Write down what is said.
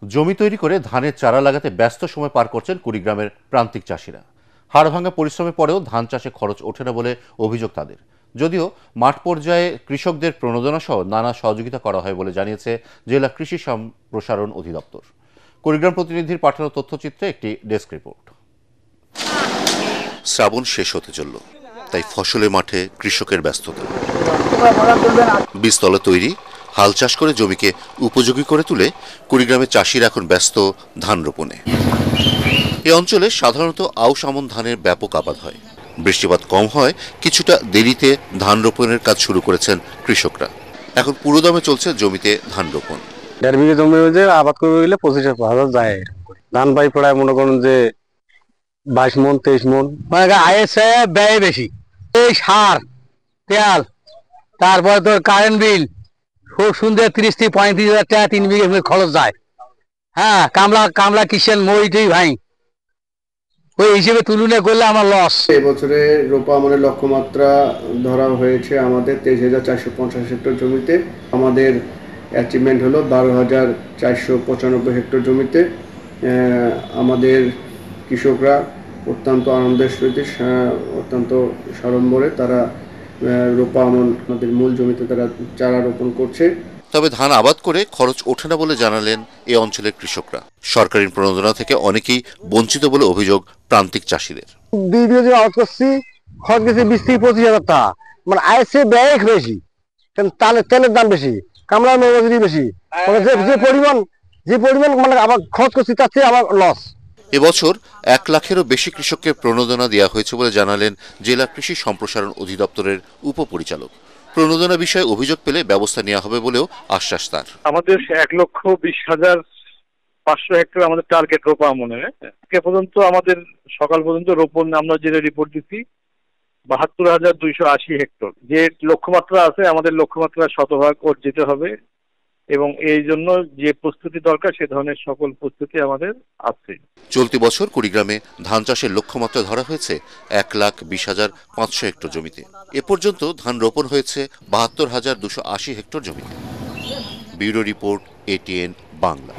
জমি তৈরি করে ধানের চারা লাগাতে ব্যস্ত সময় পার করছেন কুড়িগ্রামের প্রান্তিক চাষিরা। হাড়ভাঙা পরিশ্রমের পরেও ধান চাষে খরচ ওঠে না বলে অভিযোগ তাদের। যদিও মাঠ পর্যায়ে কৃষকদের প্রণোদনা সহ নানা সহযোগিতা করা হয় বলে জানিয়েছে জেলা কৃষি সম্প্রসারণ অধিদপ্তর। কুড়িগ্রাম প্রতিনিধির পাঠানো তথ্যচিত্রে একটি ডেস্ক রিপোর্ট। শ্রাবণ শেষ হতে চলল, তাই ফসলের মাঠে কৃষকের ব্যস্ততা। বীজতলা তৈরি, হাল চাষ করে জমিকে উপযোগী করে তুলে কুড়িগ্রামের চাষিরা এখন ব্যস্ত ধান রোপণে। এই অঞ্চলে সাধারণত আউশ আমন ধানের ব্যাপক আবাদ হয়। বৃষ্টিপাত কম হয় কিছুটা দেরিতে ধান রোপণের কাজ শুরু করেছেন কৃষকরা। এখন পুরোদমে চলছে জমিতে ধান রোপণ। 1.5 বিঘা জমি আবাদ করবে গেলে 25,000 যায়। ধান পাই পড়ায় মনে করুন যে 22 মন 23 মন, মানে আয়ের চেয়ে ব্যয় বেশি। এই সার, তেল, তারপরে তোর কারেন্ট বিল, খুব সুন্দর 30 থেকে 35,000 টাকা 3 বিঘা খরচ যায়। হ্যাঁ, কামলা কিষেন মইটাই ভাই, ওই হিসেবে তুলনা করলে আমার লস। এবছরে রোপা আমনের লক্ষ্যমাত্রা ধরা হয়েছে আমাদের 23,450 হেক্টর জমিতে। আমাদের অ্যাচিভমেন্ট হলো 12,495 হেক্টর জমিতে। আমাদের কৃষকরা অত্যন্ত আনন্দের সহিত, অত্যন্ত সাড়ম্বরে তারা রোপা আমন আমাদের মূল জমিতে তারা চারা রোপণ করছে। তবে ধান আবাদ করে খরচ ওঠে না বলে জানালেন এ অঞ্চলের কৃষকরা। সরকারি প্রণোদনা থেকে অনেকেই বঞ্চিত বলে অভিযোগ প্রান্তিক চাষিদের। 2 বিঘা জমি আবাদ করছি, খরচ গেছে 20 থেকে 25,000 টাকা, মানে আয়ের চেয়ে ব্যয় বেশি। তেলের দাম বেশি, কামলার মজুরি বেশি, যে পরিমাণ মানে আবার খরচ করছি তার চেয়ে আমার লস। এবছর 1 লাখেরও বেশি কৃষককে প্রণোদনা দেওয়া হয়েছে বলে জানালেন জেলা কৃষি সম্প্রসারণ অধিদপ্তরের উপপরিচালক। প্রণোদনা বিষয়ে অভিযোগ পেলে ব্যবস্থা নেওয়া হবে বলেও আশ্বাস তার। আমাদের 1,20,500 হেক্টর আমাদের টার্গেট রোপা আমনে। আজকে পর্যন্ত আমাদের সকাল পর্যন্ত রোপণ আমরা যেটা রিপোর্ট দিচ্ছি 72,280 হেক্টর। যে লক্ষ্যমাত্রা আছে আমাদের লক্ষ্যমাত্রা শতভাগ অর্জিত হবে এবং এই জন্য যে প্রস্তুতি দরকার সে ধরনের সকল প্রস্তুতি আমাদের আছে। চলতি বছর কুড়িগ্রামে ধান চাষের লক্ষ্যমাত্রা ধরা হয়েছে 1,20,500 হেক্টর জমিতে। এ পর্যন্ত ধান রোপণ হয়েছে 72,280 হেক্টর জমিতে। Bureau report, ATN Bangla.